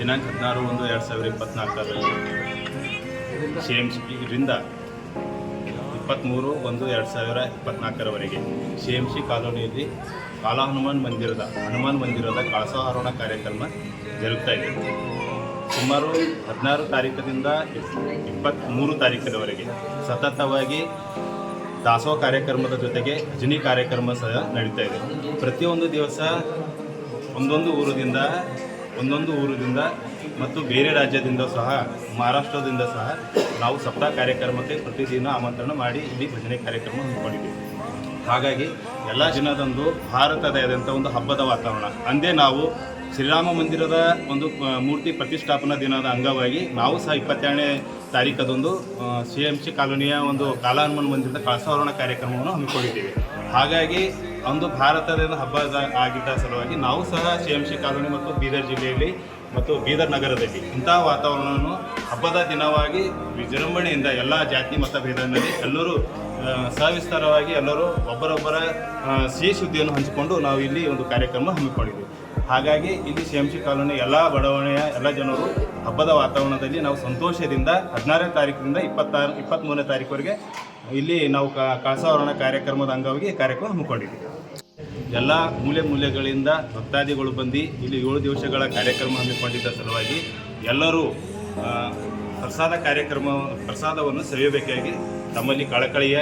ದಿನಾಂಕ 16/1/2024 CMCರಿಂದ 23/1/2024 CMC ಕಾಲೋನಿಯಲ್ಲಿ ಕಾಲಾ ಹನುಮಾನ್ ಮಂದಿರದ ಕಳಸಾರೋಹಣ ಕಾರ್ಯಕ್ರಮ ಜರುಗ್ತಾ ಇದೆ. ಸುಮಾರು 16 ತಾರೀಕಿನಿಂದ 23 ತಾರೀಕಿನವರೆಗೆ ಸತತವಾಗಿ ದಾಸೋಹ ಕಾರ್ಯಕ್ರಮದ ಜೊತೆಗೆ ಭಜನಿ ಕಾರ್ಯಕ್ರಮ ಸಹ ನಡೀತಾ ಇದೆ. ಪ್ರತಿಯೊಂದು ದಿವಸ ಒಂದೊಂದು ಊರಿನಿಂದ ಮತ್ತು ಬೇರೆ ರಾಜ್ಯದಿಂದ ಸಹ ಮಹಾರಾಷ್ಟ್ರದಿಂದ ಸಹ ನಾವು ಸಪ್ತಾಹ ಕಾರ್ಯಕ್ರಮಕ್ಕೆ ಪ್ರತಿದಿನ ಆಮಂತ್ರಣ ಮಾಡಿ ಇಲ್ಲಿ ಭಜನೆ ಕಾರ್ಯಕ್ರಮ ಹಮ್ಮಿಕೊಂಡಿದ್ದೀವಿ. ಹಾಗಾಗಿ ಎಲ್ಲ ದಿನದಂದು ಭಾರತದಾದ್ಯಂತ ಒಂದು ಹಬ್ಬದ ವಾತಾವರಣ. ಅಂದೇ ನಾವು ಶ್ರೀರಾಮ ಮಂದಿರದ ಒಂದು ಮೂರ್ತಿ ಪ್ರತಿಷ್ಠಾಪನಾ ದಿನದ ಅಂಗವಾಗಿ ನಾವು ಸಹ 22ನೇ ತಾರೀಕದಂದು CMC ಕಾಲೋನಿಯ ಒಂದು ಕಾಲಾ ಹನುಮಾನ್ ಮಂದಿರದ ಕಳಸಾರೋಹಣ ಕಾರ್ಯಕ್ರಮವನ್ನು ಹಮ್ಮಿಕೊಂಡಿದ್ದೀವಿ. ಹಾಗಾಗಿ ಒಂದು ಭಾರತದ ಹಬ್ಬದ ಆಗಿದ್ದ ಸಲುವಾಗಿ ನಾವು ಸಹ CMC ಕಾಲೋನಿ ಮತ್ತು ಬೀದರ್ ಜಿಲ್ಲೆಯಲ್ಲಿ ಮತ್ತು ಬೀದರ್ ನಗರದಲ್ಲಿ ಇಂತಹ ವಾತಾವರಣವನ್ನು ಹಬ್ಬದ ದಿನವಾಗಿ ವಿಜೃಂಭಣೆಯಿಂದ ಎಲ್ಲ ಜಾತಿ ಮತ ಭೇದದಲ್ಲಿ ಎಲ್ಲರೂ ಸವಿಸ್ತಾರವಾಗಿ ಎಲ್ಲರೂ ಒಬ್ಬರೊಬ್ಬರ ಸಿಹಿ ಸುದ್ದಿಯನ್ನು ಹಂಚಿಕೊಂಡು ನಾವು ಇಲ್ಲಿ ಒಂದು ಕಾರ್ಯಕ್ರಮ ಹಮ್ಮಿಕೊಂಡಿದ್ದೀವಿ. ಹಾಗಾಗಿ ಇಲ್ಲಿ CMC ಕಾಲೋನಿ ಎಲ್ಲ ಬಡಾವಣೆಯ ಎಲ್ಲ ಜನರು ಹಬ್ಬದ ವಾತಾವರಣದಲ್ಲಿ ನಾವು ಸಂತೋಷದಿಂದ 16ನೇ ತಾರೀಕಿನಿಂದ 23ನೇ ತಾರೀಕುವರೆಗೆ ಇಲ್ಲಿ ನಾವು ಕಳಸಾರೋಹಣ ಕಾರ್ಯಕ್ರಮದ ಅಂಗವಾಗಿ ಕಾರ್ಯಕ್ರಮ ಹಮ್ಮಿಕೊಂಡಿದ್ದೀವಿ. ಎಲ್ಲ ಮೂಲೆಗಳಿಂದ ಭಕ್ತಾದಿಗಳು ಬಂದು ಇಲ್ಲಿ 7 ದಿವಸಗಳ ಕಾರ್ಯಕ್ರಮ ಹಮ್ಮಿಕೊಂಡಿದ್ದ ಸಲುವಾಗಿ ಎಲ್ಲರೂ ಪ್ರಸಾದವನ್ನು ಸವಿಯಬೇಕಾಗಿ ತಮ್ಮಲ್ಲಿ ಕಳಕಳಿಯ